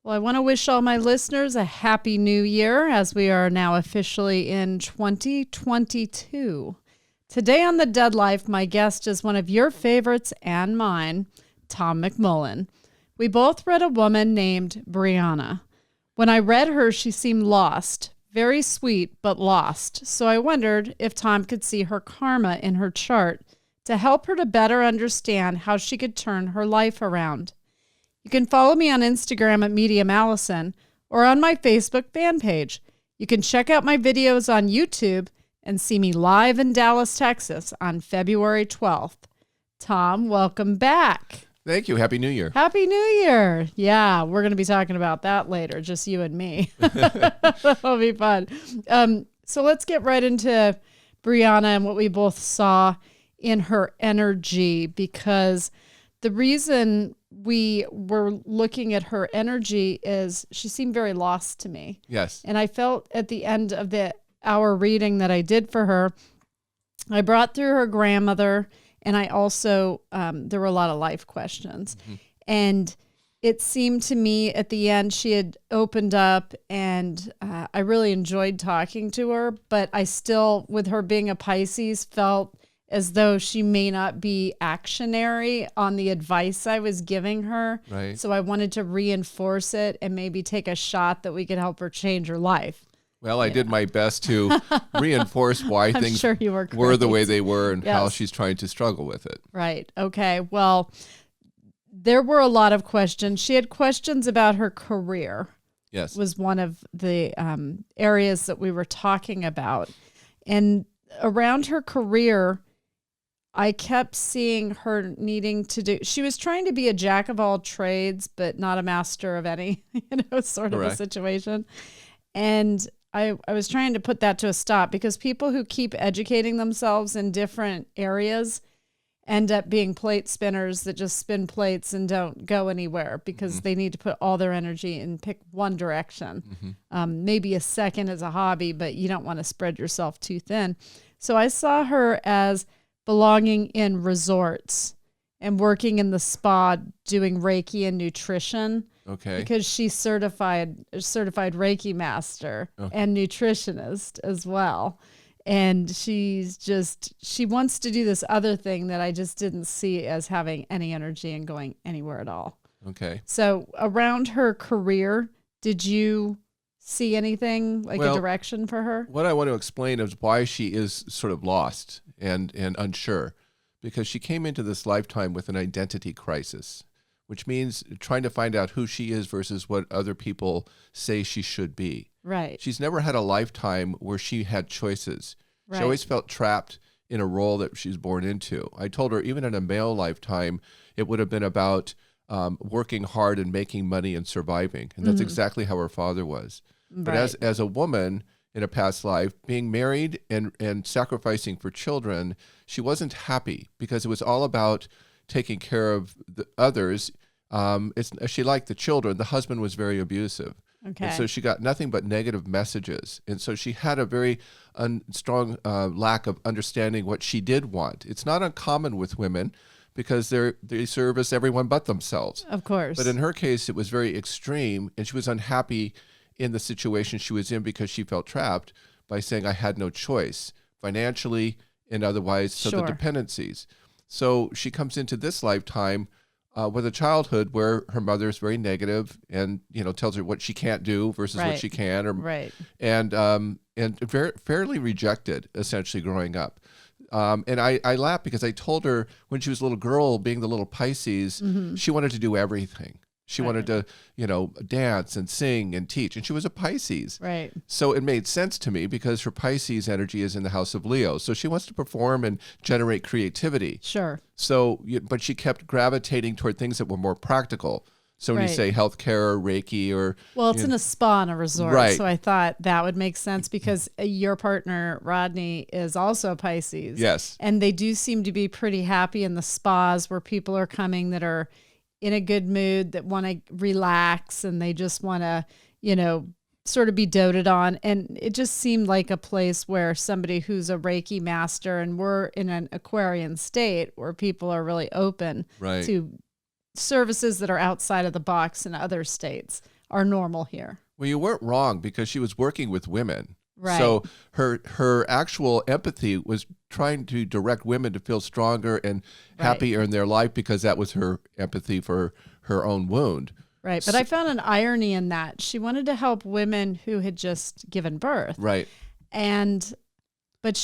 Well, I want to wish all my listeners a happy new year as we are now officially in 2022. Today on The Dead Life, my guest is one of your favorites and mine, Tom McMullan. We both read a woman named Brianna. When I read her, she seemed lost, very sweet, but lost. So I wondered if Tom could see her karma in her chart to help her to better understand how she could turn her life around. You can follow me on Instagram at Medium Allison or on my Facebook fan page. You can check out my videos on YouTube and see me live in Dallas, Texas on February 12th. Tom, welcome back. Thank you. Happy New Year. Happy New Year. Yeah, we're going to be talking about that later, just you and me. That'll be fun. So let's get right into Brianna and what we both saw in her energy, because the reason we were looking at her energy is she seemed very lost to me. Yes. And I felt at the end of the hour reading that I did for her, I brought through her grandmother, and I also, there were a lot of life questions. Mm-hmm. And it seemed to me at the end she had opened up, and I really enjoyed talking to her, but I still, with her being a Pisces, felt as though she may not be actionary on the advice I was giving her. Right. So I wanted to reinforce it and maybe take a shot that we could help her change her life. Well, I did my best to reinforce why things sure were the way they were and Yes. how she's trying to struggle with it. Right. Okay. Well, there were a lot of questions. She had questions about her career. Yes. Was one of the areas that we were talking about. And around her career, I kept seeing her needing to do, she was trying to be a jack of all trades, but not a master of any, sort of Correct. a situation. And I was trying to put that to a stop, because people who keep educating themselves in different areas end up being plate spinners that just spin plates and don't go anywhere because they need to put all their energy and pick one direction. Maybe a second as a hobby, but you don't want to spread yourself too thin. So I saw her as belonging in resorts and working in the spa, doing Reiki and nutrition. Okay. Because she's certified Reiki master and nutritionist as well. And she wants to do this other thing that I just didn't see as having any energy and going anywhere at all. Okay. So around her career, did you see anything like a direction for her? What I want to explain is why she is sort of lost and unsure, because she came into this lifetime with an identity crisis, which means trying to find out who she is versus what other people say she should be. Right. She's never had a lifetime where she had choices. Right. She always felt trapped in a role that she's born into. I told her even in a male lifetime, it would have been about working hard and making money and surviving. And that's exactly how her father was. Right. But as a woman in a past life, being married and sacrificing for children, she wasn't happy because it was all about taking care of the others. She liked the children. The husband was very abusive. Okay. And so she got nothing but negative messages. And so she had a very strong lack of understanding what she did want. It's not uncommon with women because they service everyone but themselves. Of course. But in her case, it was very extreme, and she was unhappy in the situation she was in because she felt trapped by saying, I had no choice financially and otherwise, so the Sure. dependencies. So she comes into this lifetime with a childhood where her mother is very negative and tells her what she can't do versus what Right. she can, Right. and fairly rejected essentially growing up. And I laughed because I told her when she was a little girl, being the little Pisces, she wanted to do everything. She wanted to, dance and sing and teach. And she was a Pisces. Right. So it made sense to me because her Pisces energy is in the house of Leo. So she wants to perform and generate creativity. Sure. So, but she kept gravitating toward things that were more practical. So when you Right. say healthcare or Reiki or... Well, it's in a spa and a resort. Right. So I thought that would make sense because your partner, Rodney, is also a Pisces. Yes. And they do seem to be pretty happy in the spas where people are coming that are in a good mood, that want to relax, and they just want to, sort of be doted on. And it just seemed like a place where somebody who's a Reiki master, and we're in an Aquarian state where people are really open Right. to services that are outside of the box in other states, are normal here. Well, you weren't wrong because she was working with women. Right. So her actual empathy was trying to direct women to feel stronger and happier in their life because that was her empathy for her own wound. Right. But I found an irony in that. She wanted to help women who had just given birth. Right. But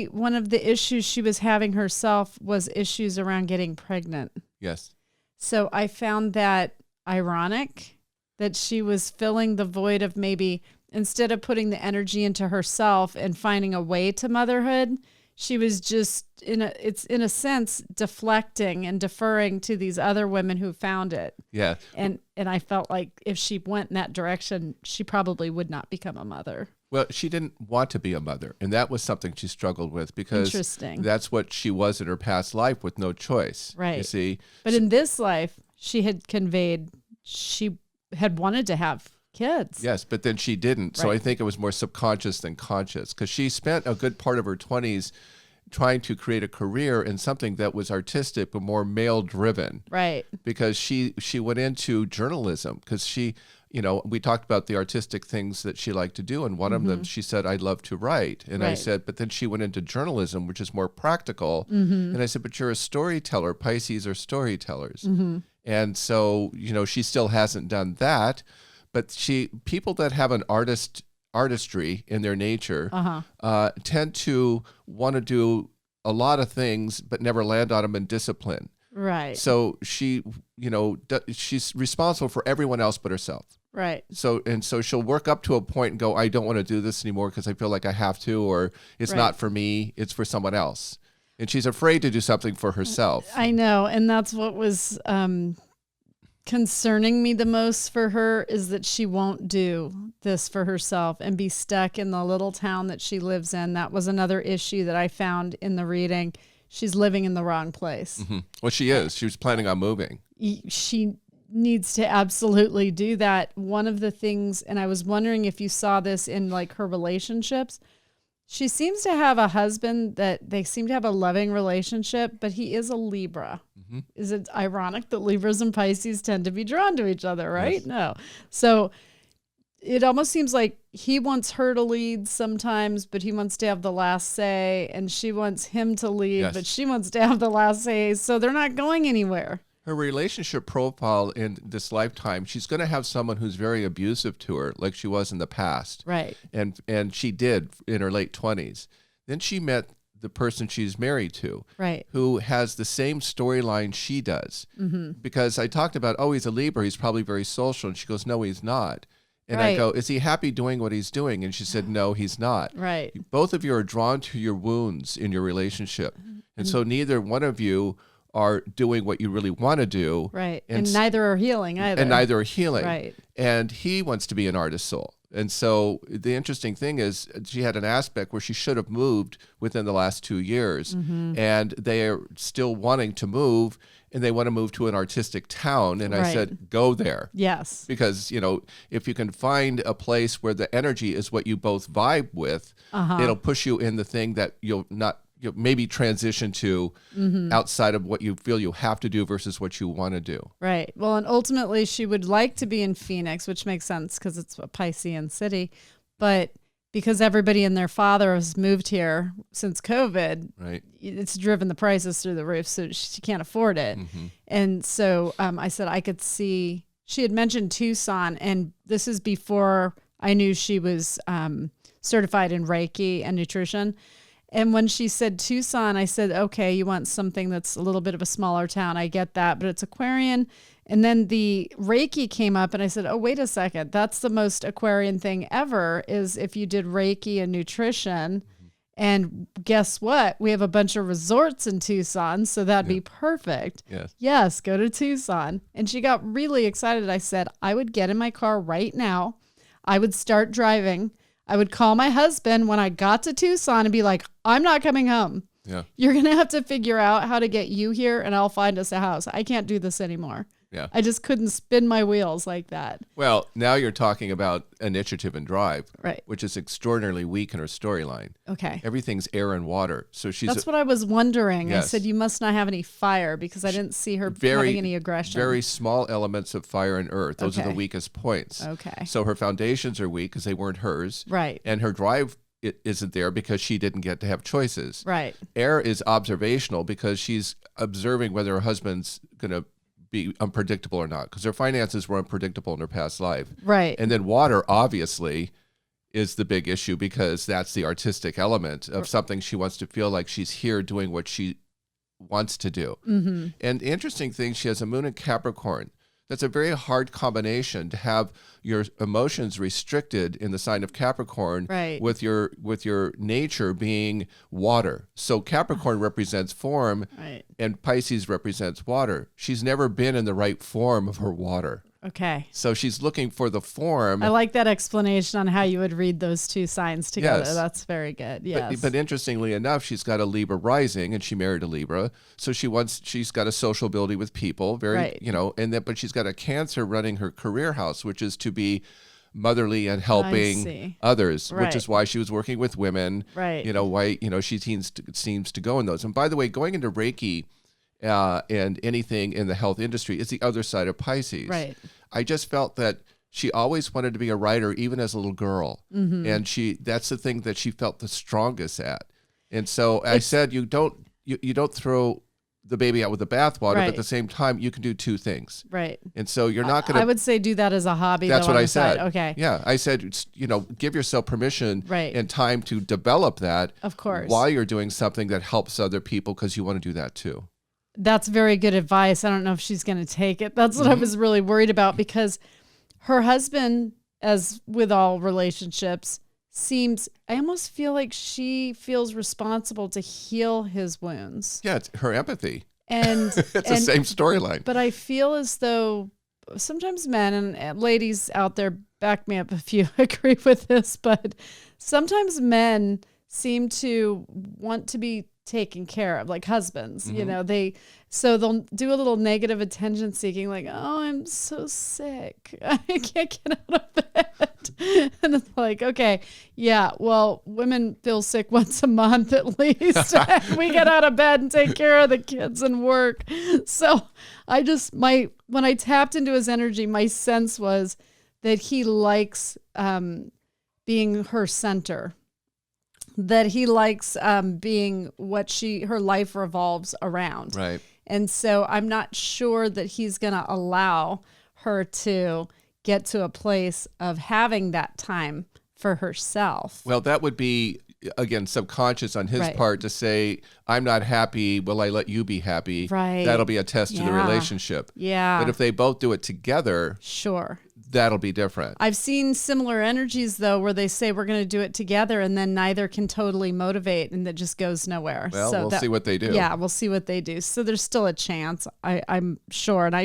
one of the issues she was having herself was issues around getting pregnant. Yes. So I found that ironic that she was filling the void of maybe instead of putting the energy into herself and finding a way to motherhood, she was just in a sense deflecting and deferring to these other women who found it. Yeah. And I felt like if she went in that direction, she probably would not become a mother. Well, she didn't want to be a mother, and that was something she struggled with because that's what she was in her past life with no choice. Right. You see? But in this life, she had conveyed she had wanted to have kids. Yes, but then she didn't. So I think it was more subconscious than conscious because she spent a good part of her 20s trying to create a career in something that was artistic but more male driven. Right. Because she went into journalism because she, we talked about the artistic things that she liked to do. And one of them, she said, I'd love to write. And I said, but then she went into journalism, which is more practical. And I said, but you're a storyteller. Pisces are storytellers. And so, she still hasn't done that. But people that have an artistry in their nature tend to want to do a lot of things, but never land on them in discipline. Right. So she's responsible for everyone else but herself. Right. So she'll work up to a point and go, I don't want to do this anymore because I feel like I have to, or it's not for me, it's for someone else. And she's afraid to do something for herself. I know. And that's what was concerning me the most for her is that she won't do this for herself and be stuck in the little town that she lives in. That was another issue that I found in the reading. She's living in the wrong place. Well, she is. She was planning on moving. She needs to absolutely do that. One of the things, and I was wondering if you saw this in like her relationships, she seems to have a husband that they seem to have a loving relationship, but he is a Libra. Is it ironic that Libras and Pisces tend to be drawn to each other, right? Yes. No. So it almost seems like he wants her to lead sometimes, but he wants to have the last say, and she wants him to lead, but she wants to have the last say. So they're not going anywhere. Her relationship profile in this lifetime, she's going to have someone who's very abusive to her, like she was in the past. Right. And she did in her late 20s. Then she met the person she's married to, who has the same storyline she does. Because I talked about, he's a Libra, he's probably very social. And she goes, no, he's not. And I go, is he happy doing what he's doing? And she said, no, he's not. Right. Both of you are drawn to your wounds in your relationship. And so neither one of you are doing what you really want to do. Right. And neither are healing either. And neither are healing. Right. And he wants to be an artist soul. And so the interesting thing is she had an aspect where she should have moved within the last 2 years. And they are still wanting to move, and they want to move to an artistic town. And I said, go there. Yes. Because, if you can find a place where the energy is what you both vibe with, it'll push you in the thing that you'll maybe transition to outside of what you feel you have to do versus what you want to do. Right. Well, and ultimately she would like to be in Phoenix, which makes sense because it's a Piscean city. But because everybody and their father has moved here since COVID, it's driven the prices through the roof. So she can't afford it. And so I said I could see, she had mentioned Tucson, and this is before I knew she was certified in Reiki and nutrition. And when she said Tucson, I said, okay, you want something that's a little bit of a smaller town. I get that, but it's Aquarian. And then the Reiki came up and I said, oh, wait a second. That's the most Aquarian thing ever is if you did Reiki and nutrition. And guess what? We have a bunch of resorts in Tucson, so that'd be perfect. Yes, go to Tucson. And she got really excited. I said, I would get in my car right now. I would start driving. I would call my husband when I got to Tucson and be like, I'm not coming home. You're going to have to figure out how to get you here and I'll find us a house. I can't do this anymore. Yeah. I just couldn't spin my wheels like that. Well, now you're talking about initiative and drive, Right. which is extraordinarily weak in her storyline. Okay. Everything's air and water. So That's what I was wondering. Yes. I said, you must not have any fire because I didn't see her having any aggression. Very small elements of fire and earth. Those are the Okay. weakest points. Okay. So her foundations are weak because they weren't hers. Right. And her drive isn't there because she didn't get to have choices. Right. Air is observational because she's observing whether her husband's going to be unpredictable or not, because her finances were unpredictable in her past life. Right. And then water, obviously, is the big issue because that's the artistic element of something she wants to feel like she's here doing what she wants to do. Mm-hmm. And the interesting thing, she has a moon in Capricorn. That's a very hard combination to have your emotions restricted in the sign of Capricorn, Right. with your nature being water. So Capricorn represents form, Right. and Pisces represents water. She's never been in the right form of her water. Okay. So she's looking for the form. I like that explanation on how you would read those two signs together. Yes. That's very good. Yes. But interestingly enough, she's got a Libra rising, and she married a Libra. So she's got a social ability with people, very, Right. but she's got a Cancer running her career house, which is to be motherly and see. helping others, which Right. is why she was working with women. Right. Why, she seems to go in those. And by the way, going into Reiki and anything in the health industry is the other side of Pisces. Right. I just felt that she always wanted to be a writer, even as a little girl. Mm-hmm. And that's the thing that she felt the strongest at. And so I said, you don't throw the baby out with the bathwater, but Right. at the same time, you can do two things. Right. And so you're not going to. I would say do that as a hobby. That's though, what on I the side. said. Okay. Yeah. I said, give yourself permission Right. and time to develop that. Of course. While you're doing something that helps other people, because you want to do that too. That's very good advice. I don't know if she's going to take it. That's what I was really worried about, because her husband, as with all relationships, I almost feel like she feels responsible to heal his wounds. Yeah. It's her empathy. And It's the same storyline. But I feel as though sometimes men, and ladies out there, back me up if you agree with this, but sometimes men seem to want to be taken care of, like husbands. Mm-hmm. They'll do a little negative attention seeking, like, oh, I'm so sick, I can't get out of bed. And it's like, okay, yeah, well, women feel sick once a month at least. We get out of bed and take care of the kids and work. So when I tapped into his energy, my sense was that he likes being her center, that he likes being what her life revolves around. Right. And so I'm not sure that he's going to allow her to get to a place of having that time for herself. Well, that would be, again, subconscious on his Right. part to say, I'm not happy. Will I let you be happy? Right. That'll be a test to the Yeah. relationship. Yeah. But if they both do it together, Sure. that'll be different. I've seen similar energies, though, where they say we're going to do it together, and then neither can totally motivate, and that just goes nowhere. Well, So we'll see what they do. Yeah, we'll see what they do. So there's still a chance, I'm sure. And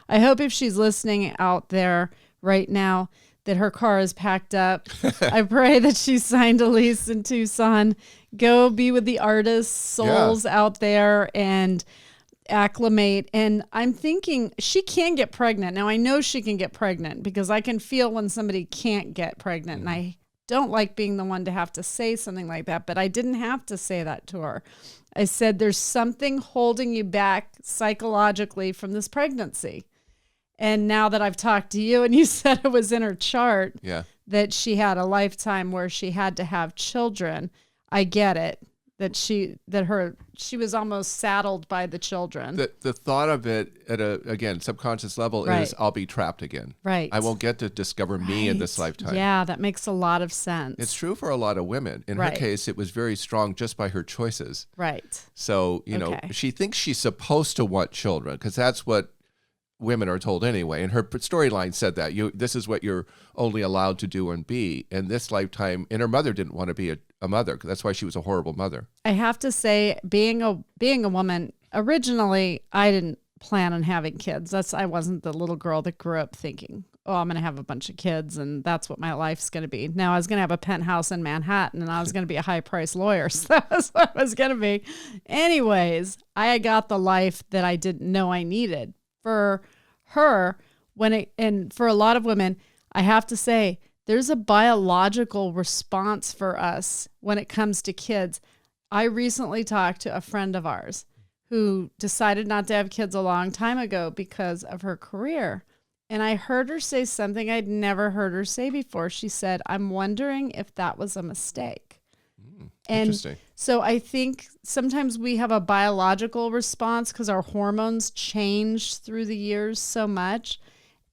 I hope if she's listening out there right now that her car is packed up. I pray that she signed a lease in Tucson. Go be with the artists, souls out there, and acclimate. And I'm thinking she can get pregnant. Now I know she can get pregnant because I can feel when somebody can't get pregnant. And I don't like being the one to have to say something like that, but I didn't have to say that to her. I said, there's something holding you back psychologically from this pregnancy. And now that I've talked to you and you said it was in her chart that she had a lifetime where she had to have children, I get it. That she was almost saddled by the children. The thought of it at a subconscious level Right. is, I'll be trapped again. Right. I won't get to discover me in this lifetime. Yeah, that makes a lot of sense. It's true for a lot of women. In her Right. case, it was very strong just by her choices. Right. So, Okay. she thinks she's supposed to want children because that's what women are told anyway. And her storyline said that this is what you're only allowed to do and be. And this lifetime, and her mother didn't want to be a mother. That's why she was a horrible mother. I have to say, being a woman, originally I didn't plan on having kids. I wasn't the little girl that grew up thinking, oh, I'm going to have a bunch of kids and that's what my life's going to be. Now I was going to have a penthouse in Manhattan and I was going to be a high-priced lawyer. So that's what I was going to be. Anyways, I got the life that I didn't know I needed. For her, and for a lot of women, I have to say, there's a biological response for us when it comes to kids. I recently talked to a friend of ours who decided not to have kids a long time ago because of her career. And I heard her say something I'd never heard her say before. She said, I'm wondering if that was a mistake. Interesting. So I think sometimes we have a biological response because our hormones change through the years so much.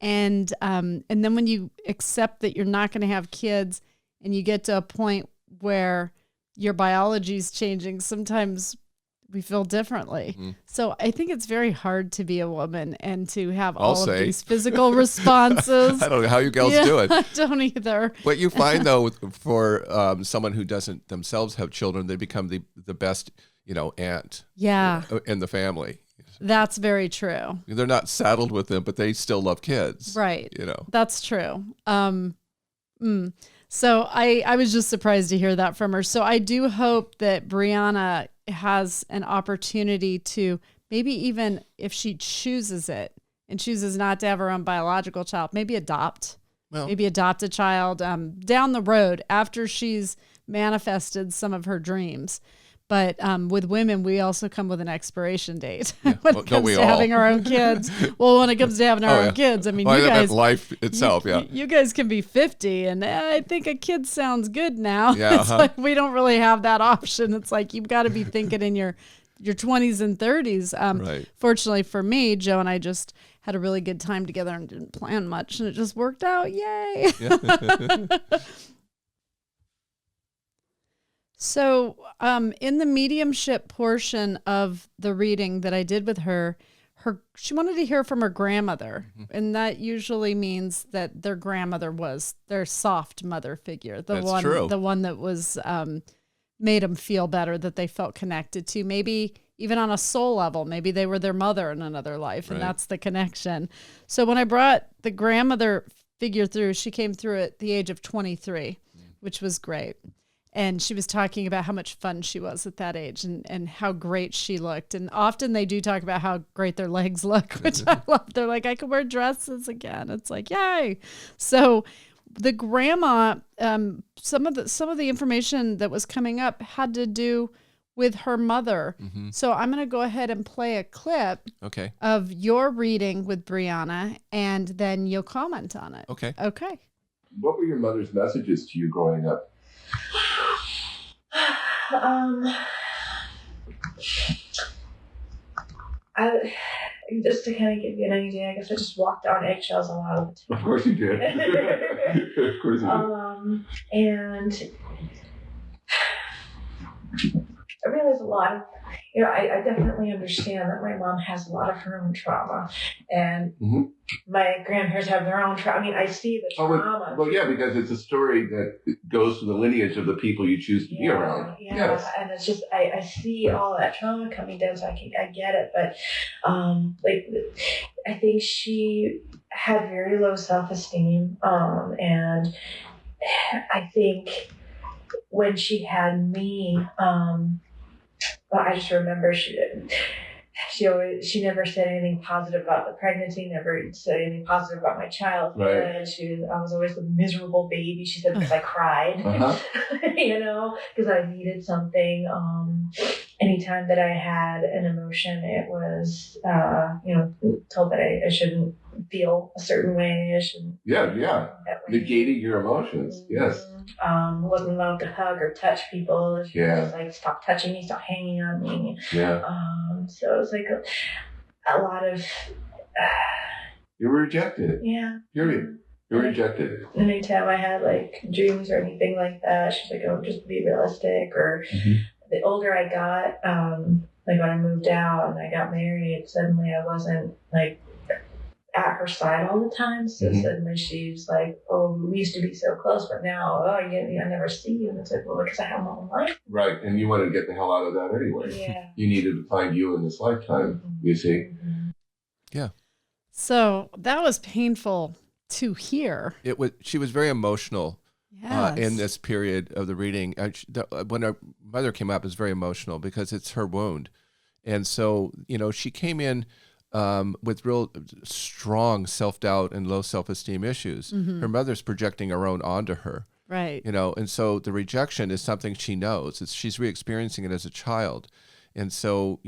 And then when you accept that you're not going to have kids and you get to a point where your biology is changing, sometimes we feel differently. Mm-hmm. So I think it's very hard to be a woman and to have all of these physical responses. I don't know how you girls do it. I don't either. What you find, though, for someone who doesn't themselves have children, they become the best, aunt in the family. That's very true. They're not saddled with them, but they still love kids. Right. That's true. So I was just surprised to hear that from her. So I do hope that Brianna has an opportunity to, maybe even if she chooses it and chooses not to have her own biological child, maybe adopt a child down the road after she's manifested some of her dreams. But with women, we also come with an expiration date when it comes to having our own kids. Well, when it comes to having our own kids, I mean, you guys, life itself, you guys can be 50, and I think a kid sounds good now. Yeah, it's like we don't really have that option. It's like you've got to be thinking in your 20s and 30s. Right. Fortunately for me, Joe and I just had a really good time together and didn't plan much, and it just worked out. Yay! Yeah. So in the mediumship portion of the reading that I did with her, she wanted to hear from her grandmother. Mm-hmm. And that usually means that their grandmother was their soft mother figure. The one that was made them feel better, that they felt connected to. Maybe even on a soul level, maybe they were their mother in another life, and that's the connection. So when I brought the grandmother figure through, she came through at the age of 23, which was great. And she was talking about how much fun she was at that age and how great she looked. And often they do talk about how great their legs look, which I love. They're like, I could wear dresses again. It's like, yay. So the grandma, some of the information that was coming up had to do with her mother. Mm-hmm. So I'm going to go ahead and play a clip of your reading with Brianna, and then you'll comment on it. Okay. What were your mother's messages to you growing up? Just to kind of give you an idea, I guess I just walked on eggshells a lot of the time. Of course you did. Of course you did. And I realize a lot of, I definitely understand that my mom has a lot of her own trauma, and my grandparents have their own trauma. I mean, I see the trauma. Well, yeah, because it's a story that goes through the lineage of the people you choose to be around. Yeah, yes. And it's just, I see all that trauma coming down, so I get it. But, I think she had very low self-esteem, and I think when she had me, I just remember she never said anything positive about the pregnancy, never said anything positive about my child. Right. I was always the miserable baby, she said, because I cried, because I needed something. Anytime that I had an emotion, it was, told that I shouldn't feel a certain way. I shouldn't. Yeah. Negating your emotions. Yes. Wasn't allowed to hug or touch people. She was like, stop touching me, stop hanging on me. Yeah. So it was like a lot of. You were rejected. Yeah. Period. You're rejected. Anytime I had like dreams or anything like that, she's like, "Oh, just be realistic." Or the older I got, like when I moved out and I got married, suddenly I wasn't like at her side all the time. So suddenly she's like, "Oh, we used to be so close, but now, I never see you." And it's like, well, because I have my own life. Right, and you wanted to get the hell out of that anyway. Yeah. You needed to find you in this lifetime. You see. Yeah. So that was painful to hear. She was very emotional. Yes. In this period of the reading. When her mother came up, it was very emotional because it's her wound. And so, she came in with real strong self-doubt and low self-esteem issues. Her mother's projecting her own onto her. Right. And so the rejection is something she knows. She's re-experiencing it as a child. And so,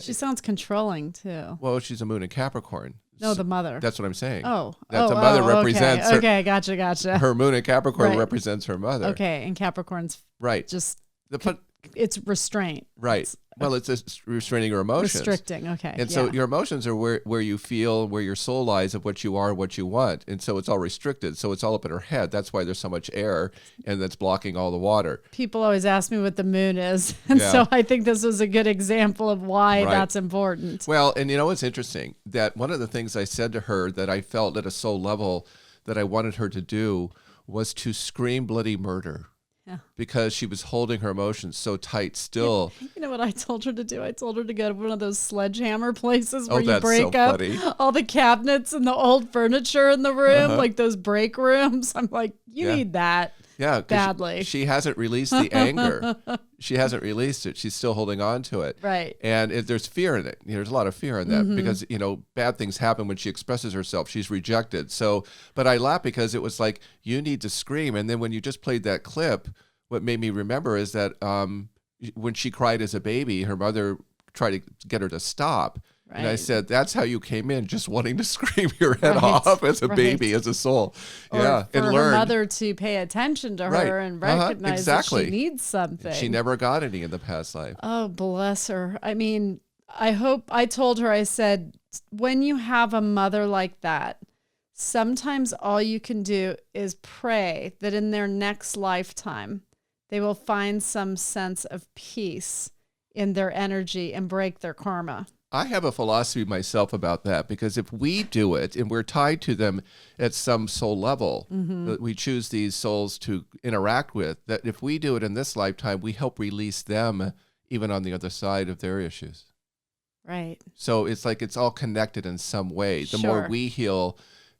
She sounds controlling too. well, she's a moon in Capricorn. No, the mother. That's what I'm saying. Oh. That the mother represents her. Okay, gotcha. Her moon in Capricorn Right. represents her mother. Okay, and Capricorn's Right. just, But it's restraint. right. Well, it's restraining your emotions. Restricting, okay. And so your emotions are where you feel, where your soul lies of what you are, what you want. And so it's all restricted. So it's all up in her head. That's why there's so much air and that's blocking all the water. People always ask me what the moon is. And so I think this was a good example of why that's important. Well, and it's interesting that one of the things I said to her that I felt at a soul level that I wanted her to do was to scream bloody murder. Yeah. Because she was holding her emotions so tight still. You know what I told her to do? I told her to go to one of those sledgehammer places where you that's break so up funny. all the cabinets and the old furniture in the room, like those break rooms. I'm like, you need that. Yeah, badly. She hasn't released the anger. She hasn't released it. She's still holding on to it. Right. And there's fear in it. There's a lot of fear in that because, bad things happen when she expresses herself. She's rejected. So, but I laugh because it was like, you need to scream. And then when you just played that clip, what made me remember is that when she cried as a baby, her mother tried to get her to stop. Right. And I said, that's how you came in, just wanting to scream your head off as a baby, as a soul. Or for her mother to pay attention to her and recognize that she needs something. She never got any in the past life. Oh, bless her. I mean, I told her, I said, when you have a mother like that, sometimes all you can do is pray that in their next lifetime, they will find some sense of peace in their energy and break their karma. I have a philosophy myself about that because if we do it and we're tied to them at some soul level that we choose these souls to interact with, that if we do it in this lifetime, we help release them even on the other side of their issues. Right. So it's like it's all connected in some way. The more we heal,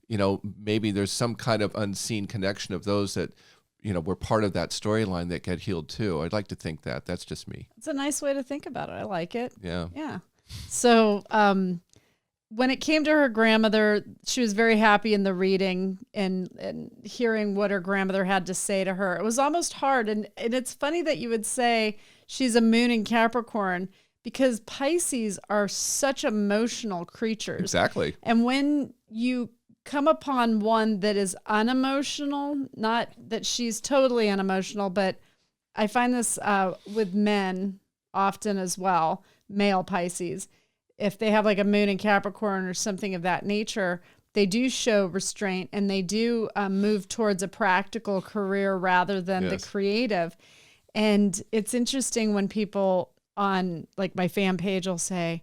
maybe there's some kind of unseen connection of those that we're part of that storyline that get healed too. I'd like to think that. That's just me. It's a nice way to think about it. I like it. Yeah. Yeah. So when it came to her grandmother, she was very happy in the reading and hearing what her grandmother had to say to her. It was almost hard. And it's funny that you would say she's a moon in Capricorn because Pisces are such emotional creatures. Exactly. And when you come upon one that is unemotional, not that she's totally unemotional, but I find this with men often as well, male Pisces. If they have like a moon in Capricorn or something of that nature, they do show restraint and they do move towards a practical career rather than the creative. And it's interesting when people on like my fan page will say,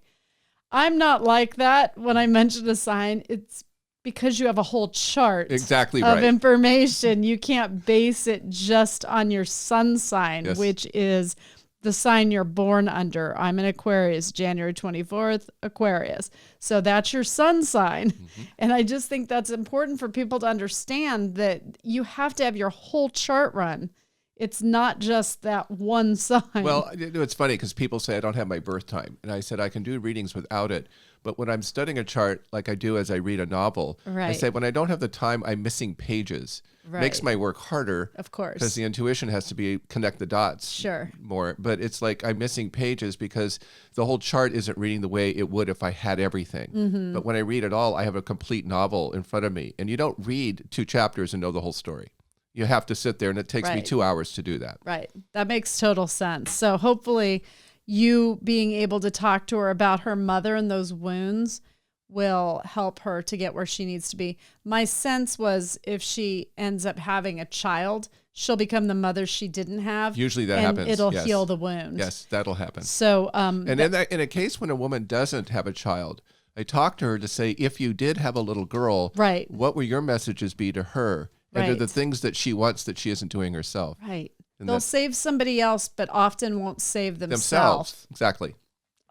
I'm not like that. When I mention a sign, it's because you have a whole chart of information. You can't base it just on your sun sign, which is the sign you're born under. I'm an Aquarius, January 24th, Aquarius. So that's your sun sign. And I just think that's important for people to understand that you have to have your whole chart run. It's not just that one sign. Well, it's funny because people say I don't have my birth time. And I said I can do readings without it. But when I'm studying a chart, like I do as I read a novel, I say when I don't have the time, I'm missing pages. Makes my work harder. Of course. Because the intuition has to connect the dots more. But it's like I'm missing pages because the whole chart isn't reading the way it would if I had everything. But when I read it all, I have a complete novel in front of me. And you don't read 2 chapters and know the whole story. You have to sit there, and it takes me 2 hours to do that. Right. That makes total sense. So hopefully you being able to talk to her about her mother and those wounds will help her to get where she needs to be. My sense was if she ends up having a child, she'll become the mother she didn't have. Usually that happens. It'll heal the wound. Yes, that'll happen. So, and in a case when a woman doesn't have a child, I talk to her to say, if you did have a little girl, what will your messages be to her? And they're the things that she wants that she isn't doing herself. Right. And they'll save somebody else, but often won't save themselves. Exactly.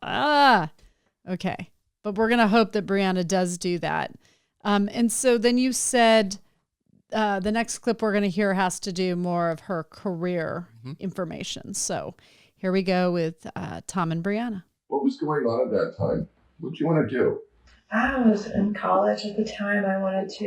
Okay. But we're going to hope that Brianna does do that. And so then you said the next clip we're going to hear has to do more of her career information. So here we go with Tom and Brianna. What was going on at that time? What did you want to do? I was in college at the time. I wanted to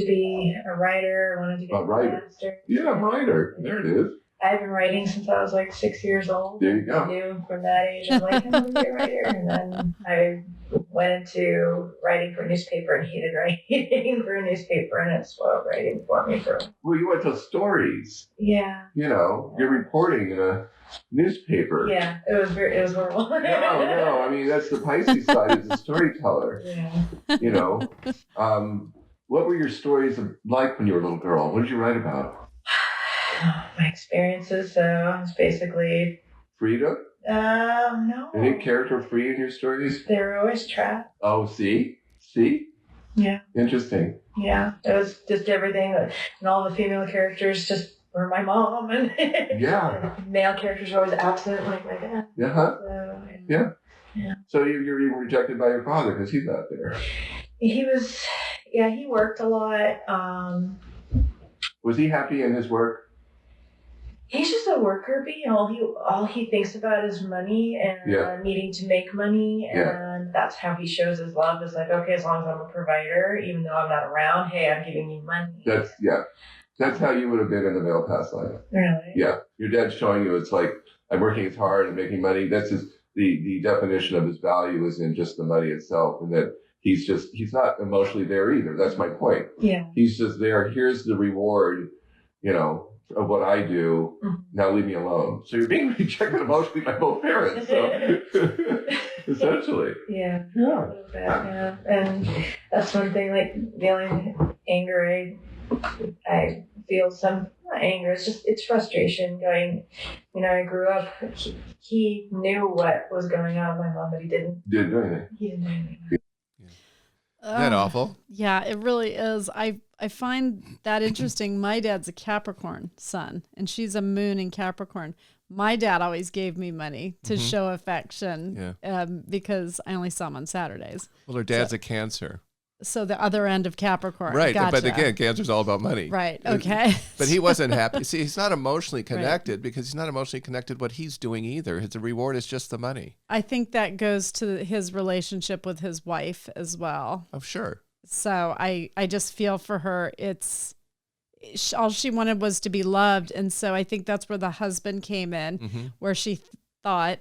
be a writer. I wanted to get A writer. master's. Yeah, writer. There it is. I've been writing since I was like 6 years old. There you go. I knew from that age, I'm like, I'm going to be a writer. And then I went into writing for a newspaper and hated writing for a newspaper, and it spoiled writing for me. Well, you went to stories. Yeah. You're reporting in a newspaper. Yeah, it was horrible. No. I mean, that's the Pisces side is a storyteller. Yeah. What were your stories like when you were a little girl? What did you write about? My experiences. So it's basically. Freedom? No. Any character free in your stories? They were always trapped. Oh, see? Yeah. Interesting. Yeah, it was just everything, and all the female characters just were my mom, and Yeah. male characters were always absent, like my dad. Uh-huh. So, Yeah. Yeah. So you're even rejected by your father because he's not there. He was, he worked a lot. Was he happy in his work? He's just a worker bee. All he thinks about is money and needing to make money, and that's how he shows his love. Is like, okay, as long as I'm a provider, even though I'm not around, hey, I'm giving you money. That's how you would have been in the male past life. Really? Yeah, your dad's showing you it's like I'm working as hard and making money. That's the definition of his value is in just the money itself, and that he's not emotionally there either. That's my point. Yeah. He's just there. Here's the reward, of what I do. Mm-hmm. Now leave me alone. So you're being rejected emotionally by both parents. So essentially. Yeah. Yeah. A little bit, yeah. And that's one thing, like the only anger I feel some anger. It's frustration going, I grew up, he knew what was going on with my mom, but he didn't. Didn't do anything. He didn't do anything. Isn't that awful? Yeah, it really is. I find that interesting. My dad's a Capricorn sun, and she's a moon in Capricorn. My dad always gave me money to show affection because I only saw him on Saturdays. Well, her dad's a Cancer. So the other end of Capricorn. Right. Gotcha. But again, Cancer's all about money. Right. Okay. But he wasn't happy. See, he's not emotionally connected because he's not emotionally connected what he's doing either. The reward is just the money. I think that goes to his relationship with his wife as well. Oh, sure. So I just feel for her. All she wanted was to be loved. And so I think that's where the husband came in, where she thought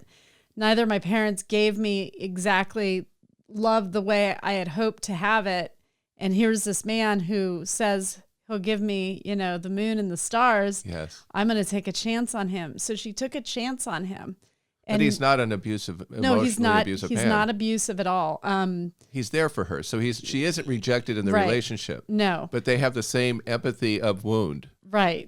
neither of my parents gave me exactly love the way I had hoped to have it. And here's this man who says he'll give me, the moon and the stars. Yes. I'm going to take a chance on him. So she took a chance on him. And but he's not an abusive, no, he's not. Abusive he's man. not abusive at all. He's there for her. So she isn't rejected in the relationship. No. But they have the same empathy of wound. Right.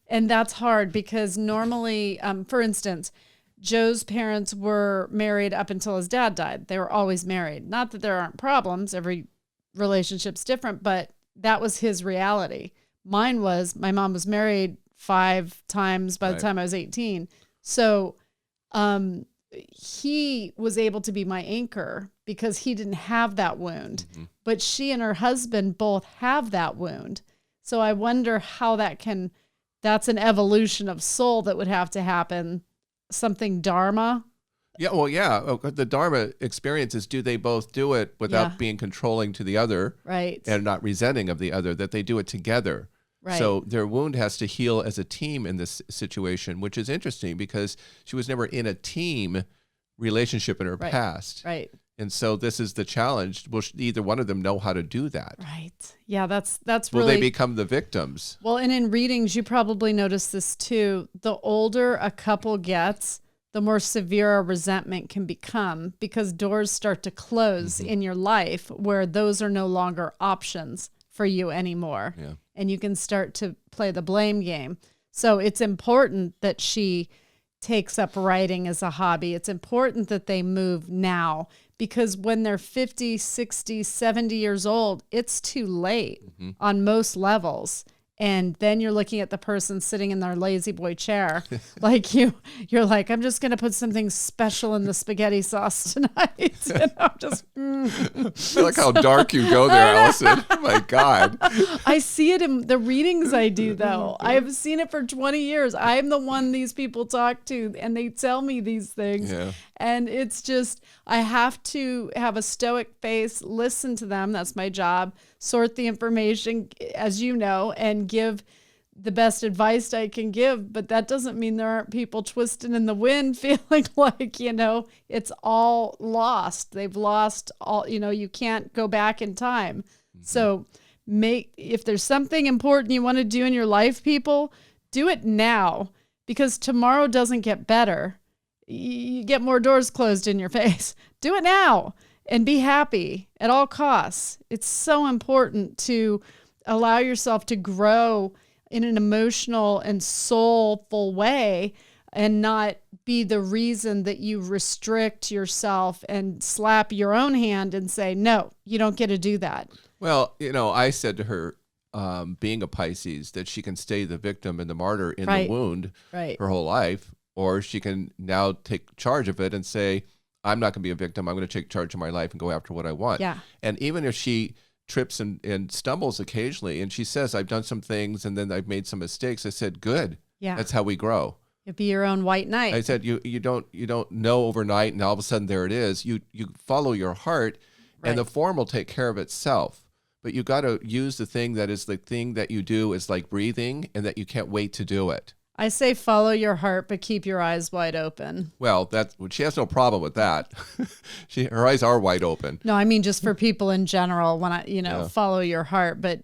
And that's hard because normally, for instance, Joe's parents were married up until his dad died. They were always married. Not that there aren't problems. Every relationship's different, but that was his reality. Mine was my mom was married 5 times by the time I was 18. So he was able to be my anchor because he didn't have that wound. But she and her husband both have that wound. So I wonder how that's an evolution of soul that would have to happen. Something dharma. Yeah, well, yeah. The dharma experience is, do they both do it without being controlling to the other, right, and not resenting of the other? That they do it together. Right. So their wound has to heal as a team in this situation, which is interesting because she was never in a team relationship in her past. Right. And so this is the challenge. Will either one of them know how to do that? Right. Yeah, that's Will really... they become the victims? Well, and in readings, you probably notice this too. The older a couple gets, the more severe a resentment can become because doors start to close in your life where those are no longer options for you anymore. Yeah. And you can start to play the blame game. So it's important that she takes up writing as a hobby. It's important that they move now because when they're 50, 60, 70 years old, it's too late on most levels. And then you're looking at the person sitting in their lazy boy chair. Like you're like, I'm just going to put something special in the spaghetti sauce tonight. And I'm just, I feel like how dark you go there, Allison. Oh my God. I see it in the readings I do, though. I've seen it for 20 years. I'm the one these people talk to, and they tell me these things. Yeah. And it's just, I have to have a stoic face, listen to them. That's my job. Sort the information, as you know, and give the best advice I can give. But that doesn't mean there aren't people twisting in the wind feeling like, it's all lost. They've lost all, you can't go back in time. Mm-hmm. So if there's something important you want to do in your life, people, do it now, because tomorrow doesn't get better. You get more doors closed in your face. Do it now and be happy at all costs. It's so important to allow yourself to grow in an emotional and soulful way and not be the reason that you restrict yourself and slap your own hand and say, no, you don't get to do that. Well, I said to her, being a Pisces, that she can stay the victim and the martyr in the wound her whole life, or she can now take charge of it and say, I'm not going to be a victim. I'm going to take charge of my life and go after what I want. Yeah. And even if she trips and stumbles occasionally, and she says, I've done some things and then I've made some mistakes, I said, good. Yeah. That's how we grow. You'll be your own white knight. I said, you don't know overnight and all of a sudden there it is. You follow your heart and the form will take care of itself. But you got to use the thing that is the thing that you do is like breathing, and that you can't wait to do it. I say follow your heart, but keep your eyes wide open. Well, she has no problem with that. Her eyes are wide open. No, I mean just for people in general, when follow your heart, but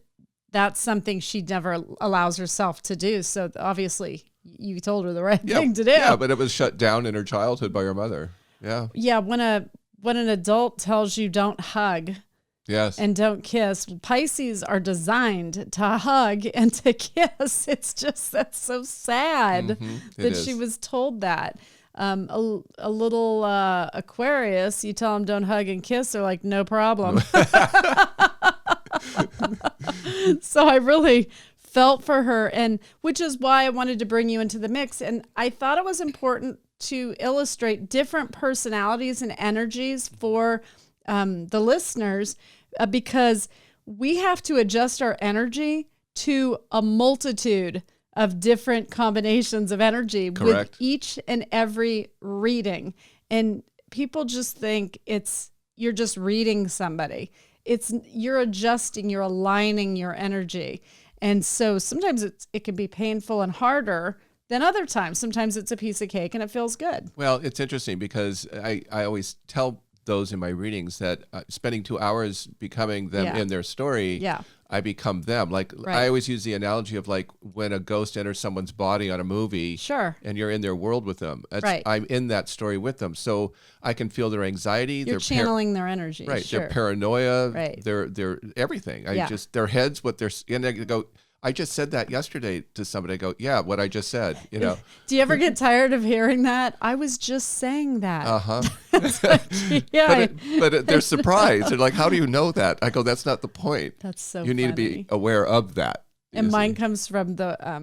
that's something she never allows herself to do. So obviously you told her the right thing to do. Yeah, but it was shut down in her childhood by her mother. Yeah. Yeah, when an adult tells you don't hug, yes, and don't kiss. Pisces are designed to hug and to kiss. It's just, that's so sad that she was told that. A little Aquarius, you tell them don't hug and kiss, they're like, no problem. So I really felt for her, and which is why I wanted to bring you into the mix. And I thought it was important to illustrate different personalities and energies for the listeners, because we have to adjust our energy to a multitude of different combinations of energy. Correct. With each and every reading. And people just think you're just reading somebody. You're adjusting, you're aligning your energy. And so sometimes it can be painful and harder than other times. Sometimes it's a piece of cake and it feels good. Well, it's interesting because I always tell those in my readings that spending 2 hours becoming them in their story, I become them. Like I always use the analogy of like when a ghost enters someone's body on a movie, sure, and you're in their world with them. I'm in that story with them, so I can feel their anxiety. You're channeling their energy, right? Sure. Their paranoia, right? Their everything. Their heads, what they're, and I go, I just said that yesterday to somebody. I go, yeah, what I just said, Do you ever get tired of hearing that? I was just saying that. But they're surprised. They're like, how do you know that? I go, that's not the point. That's so You need to be aware of that. And mine comes from a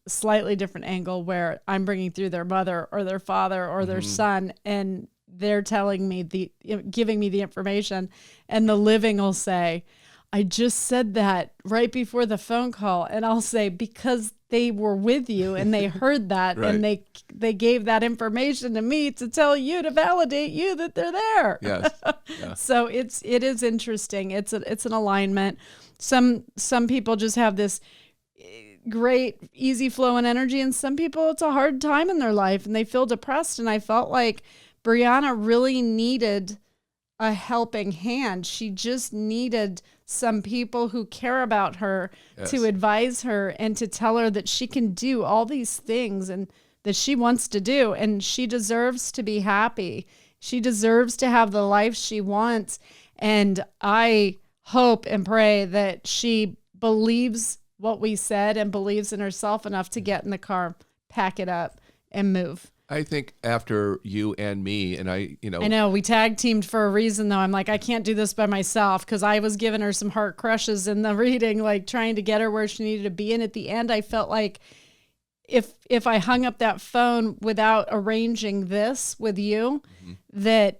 slightly different angle where I'm bringing through their mother or their father or their son, and they're telling me giving me the information, and the living will say, I just said that right before the phone call. And I'll say, because they were with you and they heard that and they gave that information to me to tell you, to validate you that they're there. Yes. Yeah. So it is interesting. It's an alignment. Some people just have this great, easy flow and energy. And some people, it's a hard time in their life and they feel depressed. And I felt like Brianna really needed a helping hand. She just needed some people who care about her to advise her and to tell her that she can do all these things and that she wants to do. And she deserves to be happy. She deserves to have the life she wants. And I hope and pray that she believes what we said and believes in herself enough to get in the car, pack it up, and move. I think after you and me and I know we tag teamed for a reason, though. I'm like, I can't do this by myself, because I was giving her some heart crushes in the reading, like trying to get her where she needed to be. And at the end, I felt like if I hung up that phone without arranging this with you, that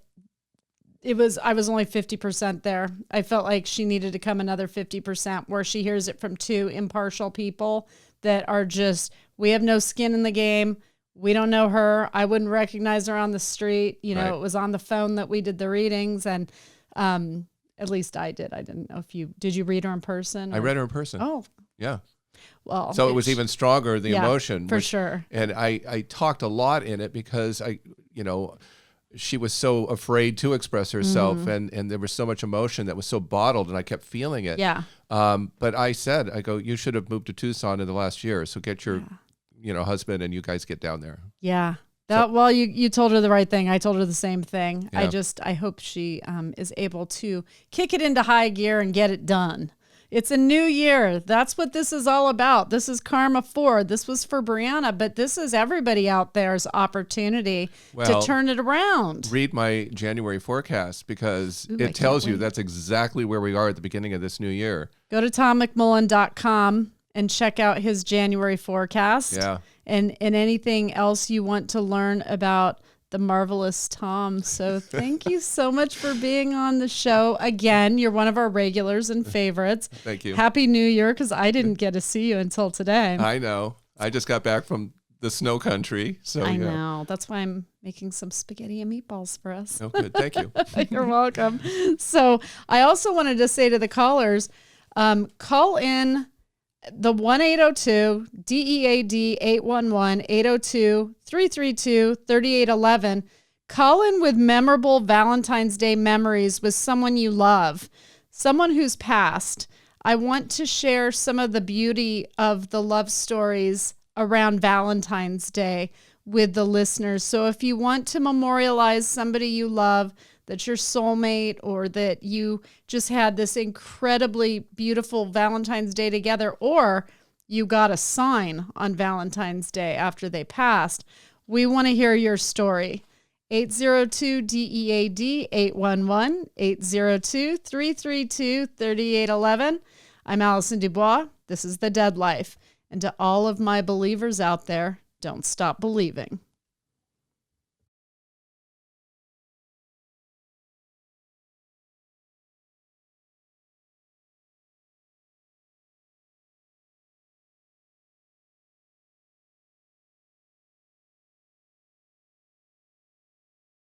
I was only 50% there. I felt like she needed to come another 50% where she hears it from two impartial people that are just, we have no skin in the game. We don't know her. I wouldn't recognize her on the street. You know, Right. It was on the phone that we did the readings, and at least I did. I didn't know if did you read her in person? I read her in person. Oh, Yeah. well. So it was even stronger, the yeah, emotion. for sure. And I talked a lot in it because she was so afraid to express herself, Mm-hmm. and there was so much emotion that was so bottled, and I kept feeling it. Yeah. But I go, you should have moved to Tucson in the last year. So get your, husband and you guys get down there. Yeah. Well, you told her the right thing. I told her the same thing. Yeah. I hope she is able to kick it into high gear and get it done. It's a new year. That's what this is all about. This is Karma 4. This was for Brianna, but this is everybody out there's opportunity to turn it around. Read my January forecast because Ooh, I it tells can't you wait. that's exactly where we are at the beginning of this new year. Go to tommcmullan.com and check out his January forecast. Yeah. And anything else you want to learn about the marvelous Tom. So thank you so much for being on the show. Again, you're one of our regulars and favorites. Thank you. Happy New Year, because I didn't get to see you until today. I know. I just got back from the snow country. So I yeah. know. That's why I'm making some spaghetti and meatballs for us. Oh, good. Thank you. You're welcome. So I also wanted to say to the callers, call in the 1-802-DEAD 811-802-332-3811. Call in with memorable Valentine's Day memories with someone you love, someone who's passed. I want to share some of the beauty of the love stories around Valentine's Day with the listeners. So if you want to memorialize somebody you love, that's your soulmate, or that you just had this incredibly beautiful Valentine's Day together, or you got a sign on Valentine's Day after they passed, we want to hear your story. 802-DEAD 811-802-332-3811. I'm Allison Dubois. This is The Dead Life. And to all of my believers out there, don't stop believing.